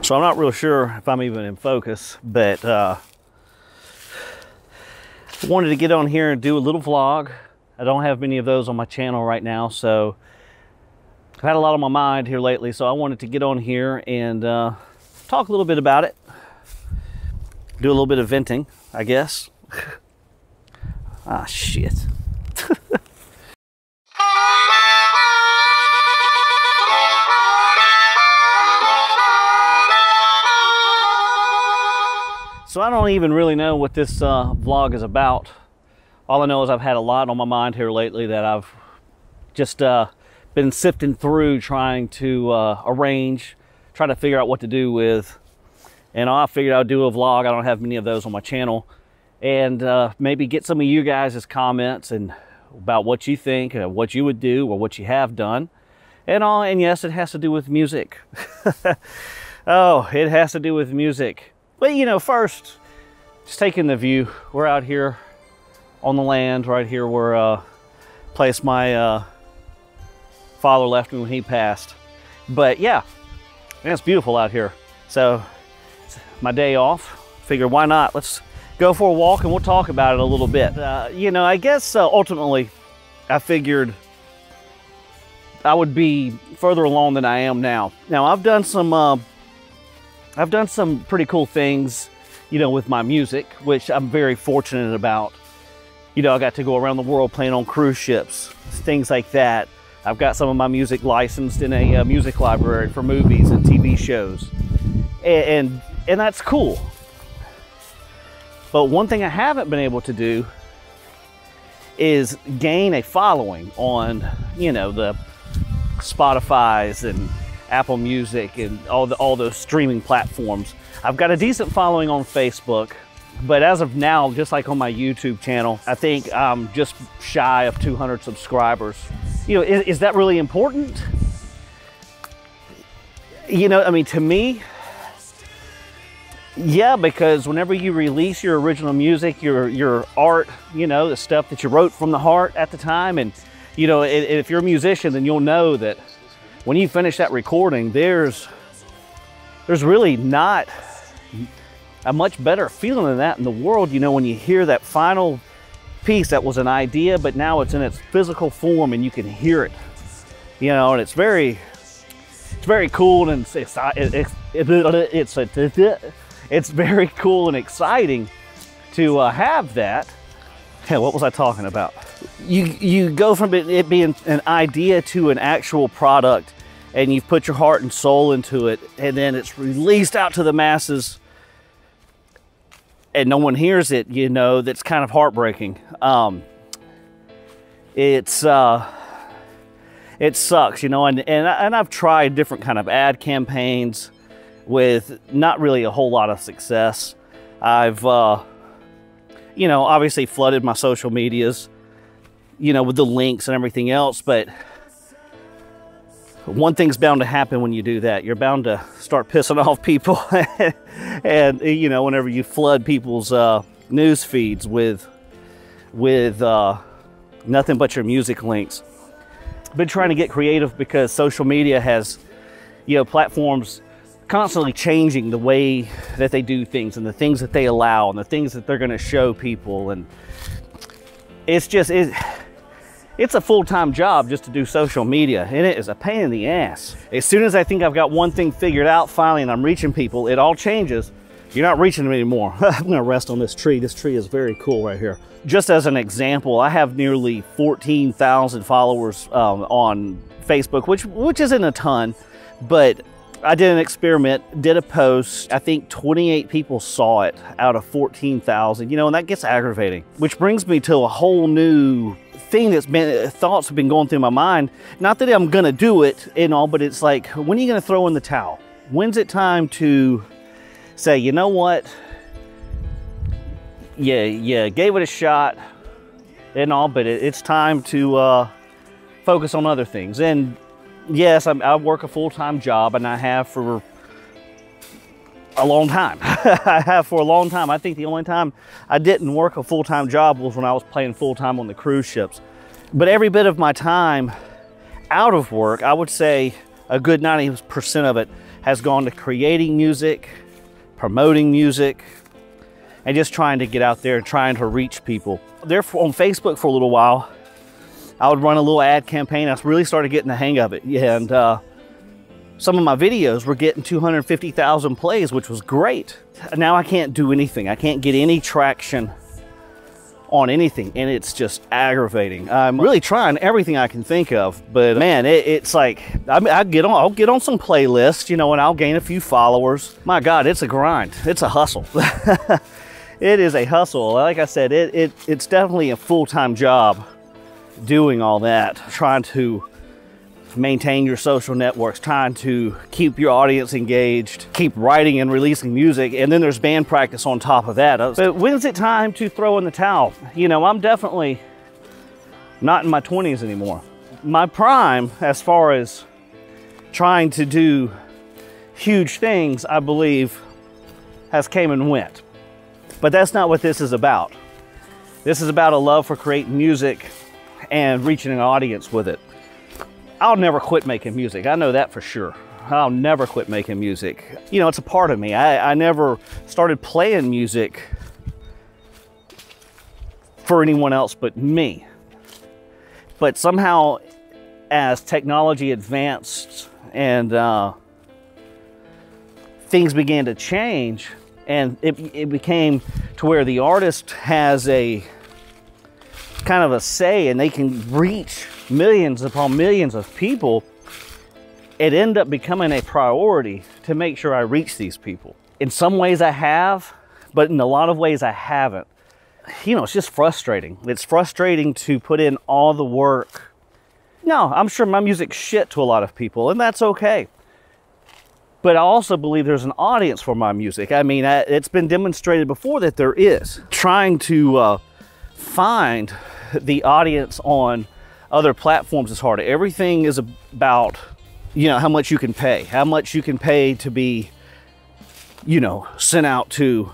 So I'm not real sure if I'm even in focus, but wanted to get on here and do a little vlog. I don't have many of those on my channel right now, so I've had a lot on my mind here lately, so I wanted to get on here and talk a little bit about it. Do a little bit of venting, I guess. Ah, shit. So I don't even really know what this vlog is about. All I know is I've had a lot on my mind here lately that I've just been sifting through, trying to arrange, trying to figure out what to do with. And I figured I'd do a vlog. I don't have many of those on my channel. And maybe get some of you guys' comments and about what you think, what you would do, or what you have done. And yes, it has to do with music. Oh, it has to do with music. But you know, first, just taking the view. We're out here on the land, right here where place my father left me when he passed. But yeah, man, it's beautiful out here. So it's my day off. Figured why not? Let's go for a walk and we'll talk about it a little bit. You know, I guess ultimately, I figured I would be further along than I am now. Now I've done some pretty cool things, you know, with my music, which I'm very fortunate about. You know, I got to go around the world playing on cruise ships, things like that. I've got some of my music licensed in a music library for movies and TV shows. And that's cool. But one thing I haven't been able to do is gain a following on, you know, the Spotify's and Apple Music and all those streaming platforms. I've got a decent following on Facebook, but as of now, just like on my YouTube channel, I think I'm just shy of 200 subscribers. You know, is that really important? You know, I mean, to me, yeah, because whenever you release your original music, your art, you know, the stuff that you wrote from the heart at the time, and you know, if you're a musician, then you'll know that when you finish that recording, there's really not a much better feeling than that in the world. You know, when you hear that final piece that was an idea, but now it's in its physical form and you can hear it. You know, and it's very cool, and it's very cool and exciting to have that. Hell, what was I talking about? You go from it being an idea to an actual product, and you've put your heart and soul into it, and then it's released out to the masses and no one hears it. You know, that's kind of heartbreaking. It sucks, you know, and I've tried different kind of ad campaigns with not really a whole lot of success. I've you know, obviously flooded my social medias, you know, with the links and everything else, but one thing's bound to happen when you do that. You're bound to start pissing off people. And you know, whenever you flood people's news feeds with nothing but your music links. Been trying to get creative because social media has, you know, platforms constantly changing the way that they do things and the things that they allow and the things that they're going to show people. And it's just, it's a full-time job just to do social media, and it is a pain in the ass. As soon as I think I've got one thing figured out finally and I'm reaching people, it all changes. You're not reaching them anymore. I'm gonna rest on this tree. This tree is very cool right here. Just as an example, I have nearly 14,000 followers on Facebook, which isn't a ton, but I did an experiment, did a post. I think 28 people saw it out of 14,000, you know, and that gets aggravating. Which brings me to a whole new thing thoughts have been going through my mind. Not that I'm gonna do it and all, but it's like, when are you gonna throw in the towel? When's it time to say, you know what? Yeah, gave it a shot and all, but it's time to focus on other things. And yes, I work a full-time job, and I have for a long time. I have for a long time. I think the only time I didn't work a full-time job was when I was playing full-time on the cruise ships. But every bit of my time out of work, I would say a good 90% of it has gone to creating music, promoting music, and just trying to get out there and trying to reach people. Therefore, on Facebook for a little while, I would run a little ad campaign. I really started getting the hang of it. And some of my videos were getting 250,000 plays, which was great. Now I can't do anything. I can't get any traction on anything, and it's just aggravating. I'm really trying everything I can think of, but man, it's like I'll get on some playlists, you know, and I'll gain a few followers. My God, it's a grind. It's a hustle. It is a hustle. Like I said, it's definitely a full-time job doing all that, trying to maintain your social networks, trying to keep your audience engaged, keep writing and releasing music, and then there's band practice on top of that. But when's it time to throw in the towel? You know, I'm definitely not in my 20s anymore. My prime, as far as trying to do huge things, I believe, has came and went. But that's not what this is about. This is about a love for creating music and reaching an audience with it. I'll never quit making music. I know that for sure. I'll never quit making music. You know, it's a part of me. I never started playing music for anyone else but me. But somehow, as technology advanced and things began to change, and it became to where the artist has a kind of a say and they can reach millions upon millions of people, it ended up becoming a priority to make sure I reach these people. In some ways I have, but in a lot of ways I haven't. You know, it's just frustrating. It's frustrating to put in all the work. No, I'm sure my music's shit to a lot of people, and that's okay. But I also believe there's an audience for my music. I mean, it's been demonstrated before that there is. Trying to find the audience on other platforms is hard. Everything is about, you know, how much you can pay. How much you can pay to be, you know, sent out to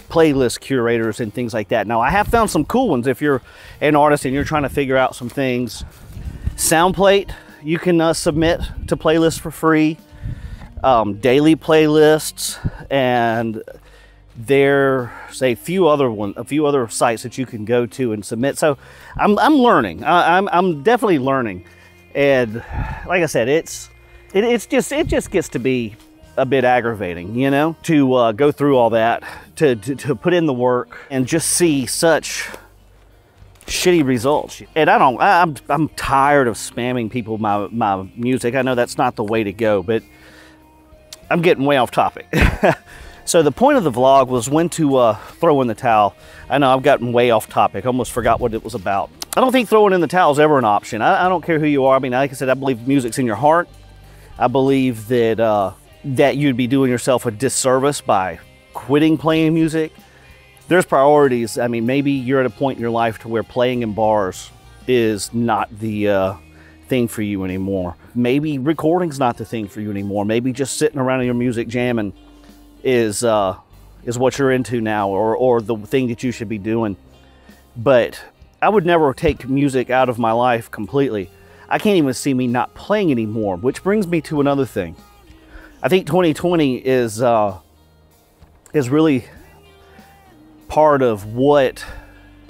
playlist curators and things like that. Now, I have found some cool ones. If you're an artist and you're trying to figure out some things, SoundPlate, you can submit to playlists for free. Daily playlists, and there's a few other sites that you can go to and submit. So I'm learning. I'm definitely learning, and like I said, it just gets to be a bit aggravating, you know, to go through all that, to put in the work and just see such shitty results. And I'm tired of spamming people with my music. I know that's not the way to go, but I'm getting way off topic. So the point of the vlog was when to throw in the towel. I know I've gotten way off topic. I almost forgot what it was about. I don't think throwing in the towel is ever an option. I don't care who you are. I mean, like I said, I believe music's in your heart. I believe that that you'd be doing yourself a disservice by quitting playing music. There's priorities. I mean, maybe you're at a point in your life to where playing in bars is not the thing for you anymore. Maybe recording's not the thing for you anymore. Maybe just sitting around in your music jamming is what you're into now, or the thing that you should be doing. But I would never take music out of my life completely. I can't even see me not playing anymore, which brings me to another thing. I think 2020 is really part of what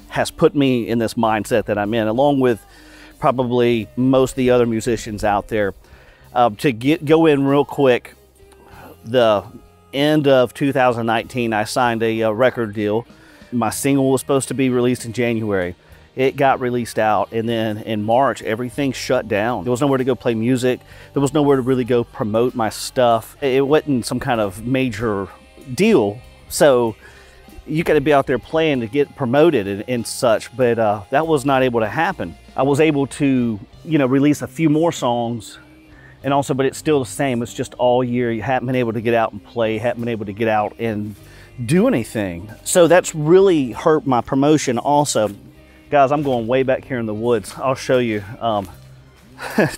has put me in this mindset that I'm in, along with probably most of the other musicians out there. To go in real quick, the end of 2019, I signed a record deal. My single was supposed to be released in January. It got released out, and then in March, everything shut down. There was nowhere to go play music. There was nowhere to really go promote my stuff. It wasn't some kind of major deal, so you got to be out there playing to get promoted and such, but that was not able to happen. I was able to, you know, release a few more songs, and also, but it's still the same. It's just all year. You haven't been able to get out and play, haven't been able to get out and do anything. So that's really hurt my promotion also. Guys, I'm going way back here in the woods. I'll show you.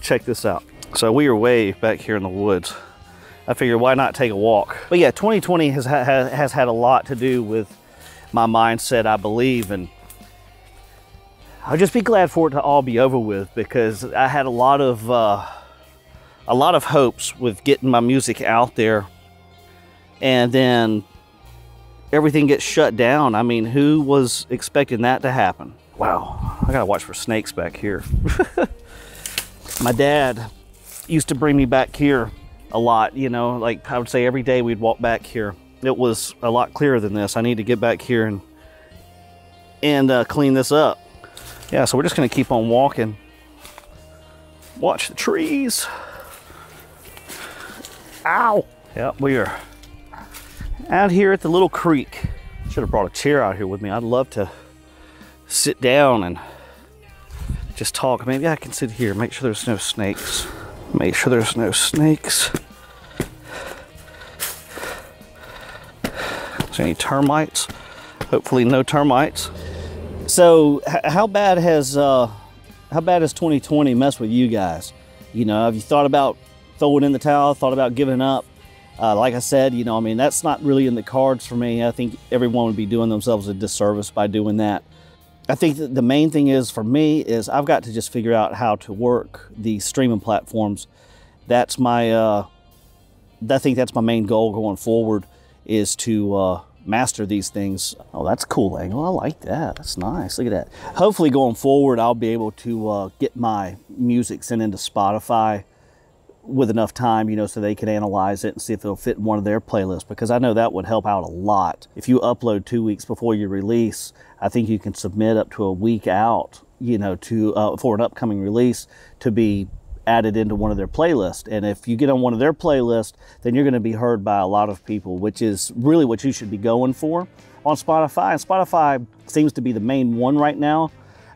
Check this out. So we are way back here in the woods. I figured, why not take a walk? But yeah, 2020 has had a lot to do with my mindset, I believe, and I'll just be glad for it to all be over with, because I had a lot of a lot of hopes with getting my music out there, and then everything gets shut down. I mean, who was expecting that to happen? Wow, I gotta watch for snakes back here. My dad used to bring me back here a lot, you know, like I would say every day we'd walk back here. It was a lot clearer than this. I need to get back here and clean this up. Yeah, so we're just gonna keep on walking. Watch the trees. Ow! Yep, we are out here at the little creek. Should have brought a chair out here with me. I'd love to sit down and just talk. Maybe I can sit here, make sure there's no snakes. Make sure there's no snakes. Is there any termites? Hopefully no termites. So how bad has 2020 messed with you guys? You know, have you thought about throwing in the towel, thought about giving up? Like I said, you know, I mean, that's not really in the cards for me. I think everyone would be doing themselves a disservice by doing that. I think that the main thing is for me is I've got to just figure out how to work the streaming platforms. That's my, I think that's my main goal going forward, is to master these things. Oh, that's a cool angle. I like that. That's nice. Look at that. Hopefully going forward, I'll be able to get my music sent into Spotify with enough time, you know, so they can analyze it and see if it'll fit in one of their playlists, because I know that would help out a lot. If you upload 2 weeks before you release, I think you can submit up to a week out, you know, to for an upcoming release to be added into one of their playlists. And if you get on one of their playlists, then you're going to be heard by a lot of people, which is really what you should be going for on Spotify. And Spotify seems to be the main one right now.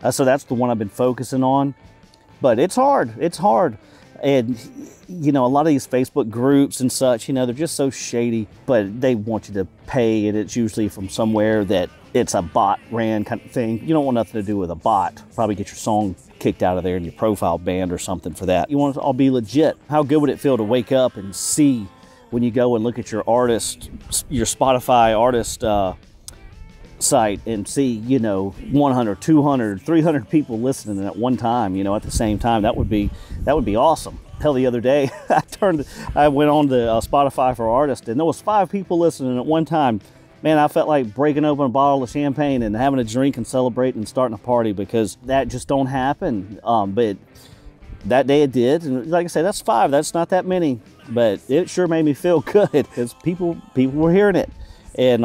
So that's the one I've been focusing on. But it's hard. It's hard. And, you know, a lot of these Facebook groups and such, you know, they're just so shady, but they want you to pay, and it's usually from somewhere that it's a bot ran kind of thing. You don't want nothing to do with a bot. Probably get your song kicked out of there and your profile banned or something for that. You want it to all be legit. How good would it feel to wake up and see when you go and look at your artist, your Spotify artist site, and see, you know, 100, 200, 300 people listening at one time, you know, at the same time? That would be awesome. Hell, the other day I went on to Spotify for Artists, and there was 5 people listening at one time. Man, I felt like breaking open a bottle of champagne and having a drink and celebrating and starting a party, because that just don't happen. But that day it did, and like I said, that's 5. That's not that many, but it sure made me feel good because people were hearing it. And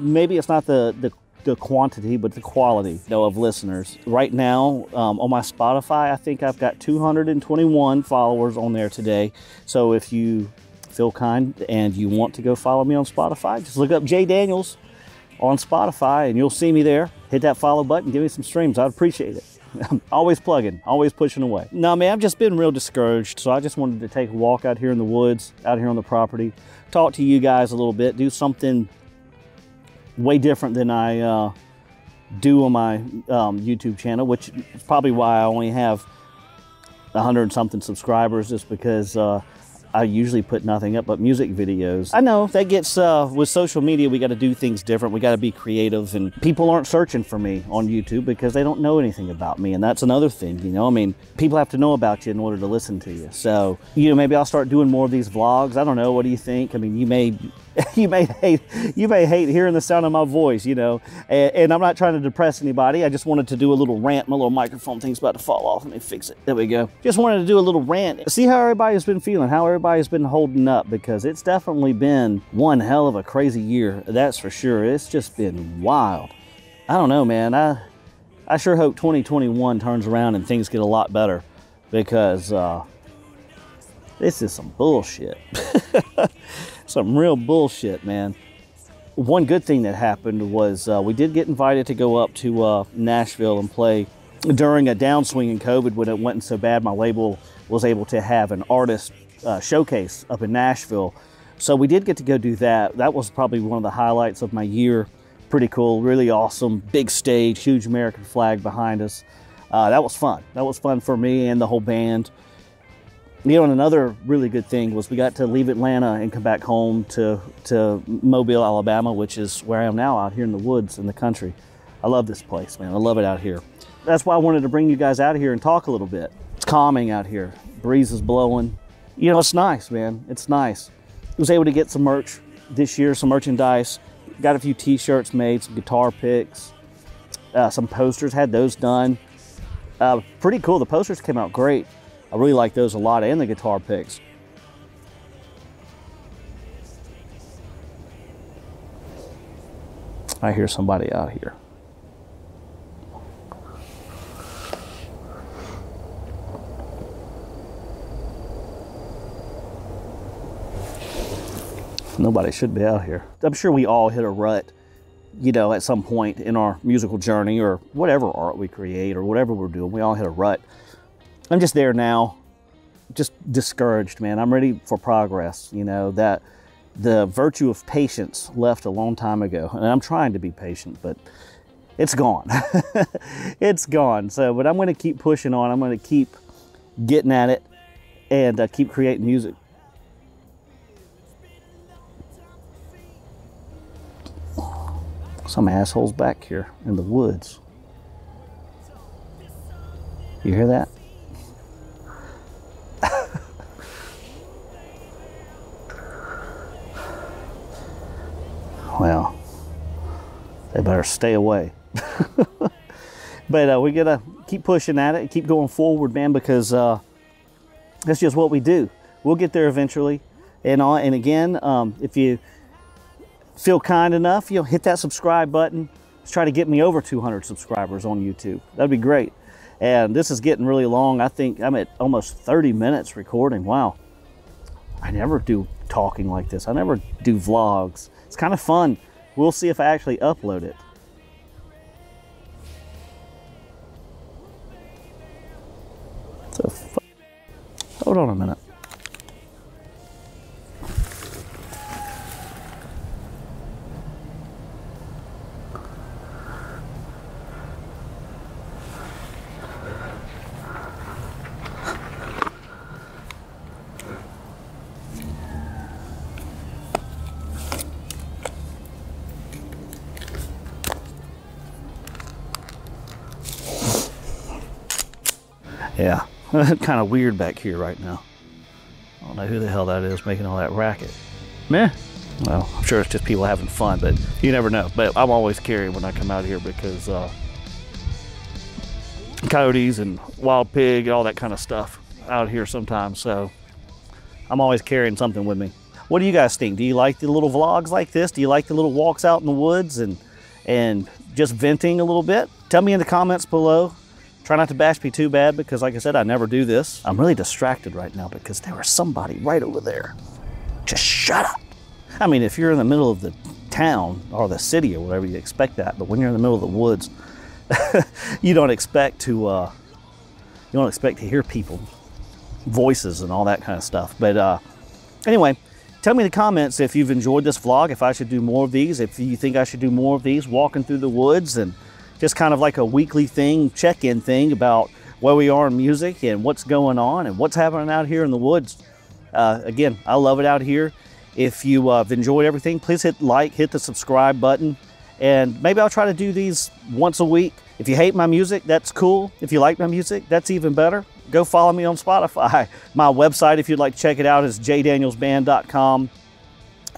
maybe it's not the quantity, but the quality, you know, of listeners. Right now, on my Spotify, I think I've got 221 followers on there today. So if you feel kind and you want to go follow me on Spotify, just look up Jay Daniels on Spotify and you'll see me there. Hit that follow button, give me some streams. I'd appreciate it. I'm always plugging, always pushing away. No, man, I've just been real discouraged, so I just wanted to take a walk out here in the woods, out here on the property, talk to you guys a little bit, do something way different than I do on my YouTube channel, which is probably why I only have 100 and something subscribers, just because I usually put nothing up but music videos. I know that gets, with social media, we got to do things different. We got to be creative, and people aren't searching for me on YouTube because they don't know anything about me. And that's another thing, you know, I mean, people have to know about you in order to listen to you. So, you know, maybe I'll start doing more of these vlogs. I don't know. What do you think? I mean, you may hate hearing the sound of my voice, you know, and I'm not trying to depress anybody. I just wanted to do a little rant. My little microphone thing's about to fall off. Let me fix it. There we go. Just wanted to do a little rant. See how everybody's been feeling, how everybody's been holding up, because it's definitely been one hell of a crazy year. That's for sure. It's just been wild. I don't know, man. I sure hope 2021 turns around and things get a lot better, because this is some bullshit. Some real bullshit, man. One good thing that happened was we did get invited to go up to Nashville and play during a downswing in COVID, when it went so bad. My label was able to have an artist showcase up in Nashville. So we did get to go do that. That was probably one of the highlights of my year. Pretty cool, really awesome, big stage, huge American flag behind us. That was fun. That was fun for me and the whole band. You know, and another really good thing was we got to leave Atlanta and come back home to Mobile, Alabama, which is where I am now, out here in the woods in the country. I love this place, man. I love it out here. That's why I wanted to bring you guys out here and talk a little bit. It's calming out here. breeze is blowing. You know, it's nice, man. It's nice. I was able to get some merch this year, some merchandise. Got a few t-shirts made, some guitar picks, some posters, had those done. Pretty cool. The posters came out great. I really like those a lot, and the guitar picks. I hear somebody out here. Nobody should be out here. I'm sure we all hit a rut, you know, at some point in our musical journey or whatever art we create or whatever we're doing. We all hit a rut. I'm just there now, just discouraged, man. I'm ready for progress, you know, that the virtue of patience left a long time ago. And I'm trying to be patient, but it's gone. It's gone. So, but I'm going to keep pushing on. I'm going to keep getting at it and keep creating music. Some assholes back here in the woods. You hear that? Well, they better stay away. But we gotta keep pushing at it, keep going forward, man, because that's just what we do. We'll get there eventually. And again, if you feel kind enough, you know, hit that subscribe button. Let's try to get me over 200 subscribers on YouTube. That'd be great. And this is getting really long. I think I'm at almost 30 minutes recording. Wow. I never do talking like this. I never do vlogs. It's kind of fun. We'll see if I actually upload it. So, hold on a minute. Yeah, kind of weird back here right now. I don't know who the hell that is making all that racket. Meh. Well, I'm sure it's just people having fun, but you never know. But I'm always carrying when I come out here because coyotes and wild pig and all that kind of stuff out here sometimes. So I'm always carrying something with me. What do you guys think? Do you like the little vlogs like this? Do you like the little walks out in the woods and just venting a little bit? Tell me in the comments below. Try not to bash me too bad because, like I said, I never do this. I'm really distracted right now because there was somebody right over there. Just shut up. I mean, if you're in the middle of the town or the city or whatever, you expect that. But when you're in the middle of the woods, you don't expect to hear people voices and all that kind of stuff. But anyway, tell me in the comments if you've enjoyed this vlog, if I should do more of these, if you think I should do more of these, walking through the woods and just kind of like a weekly thing, check-in thing about where we are in music and what's going on and what's happening out here in the woods. Again, I love it out here. If you have enjoyed everything, please hit like, hit the subscribe button, and maybe I'll try to do these once a week. If you hate my music, that's cool. If you like my music, that's even better. Go follow me on Spotify. My website, if you'd like to check it out, is jdanielsband.com.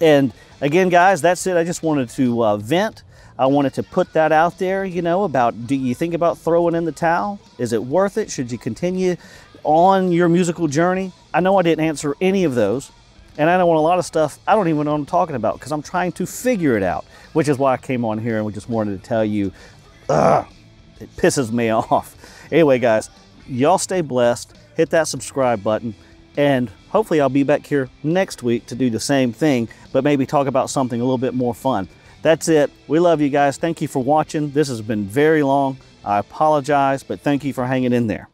And again, guys, that's it. I just wanted to vent. I wanted to put that out there, you know, about, do you think about throwing in the towel? Is it worth it? Should you continue on your musical journey? I know I didn't answer any of those, and I know a lot of stuff I don't even know what I'm talking about because I'm trying to figure it out, which is why I came on here and we just wanted to tell you, it pisses me off. Anyway, guys, y'all stay blessed, hit that subscribe button, and hopefully I'll be back here next week to do the same thing, but maybe talk about something a little bit more fun. That's it. We love you guys. Thank you for watching. This has been very long. I apologize, but thank you for hanging in there.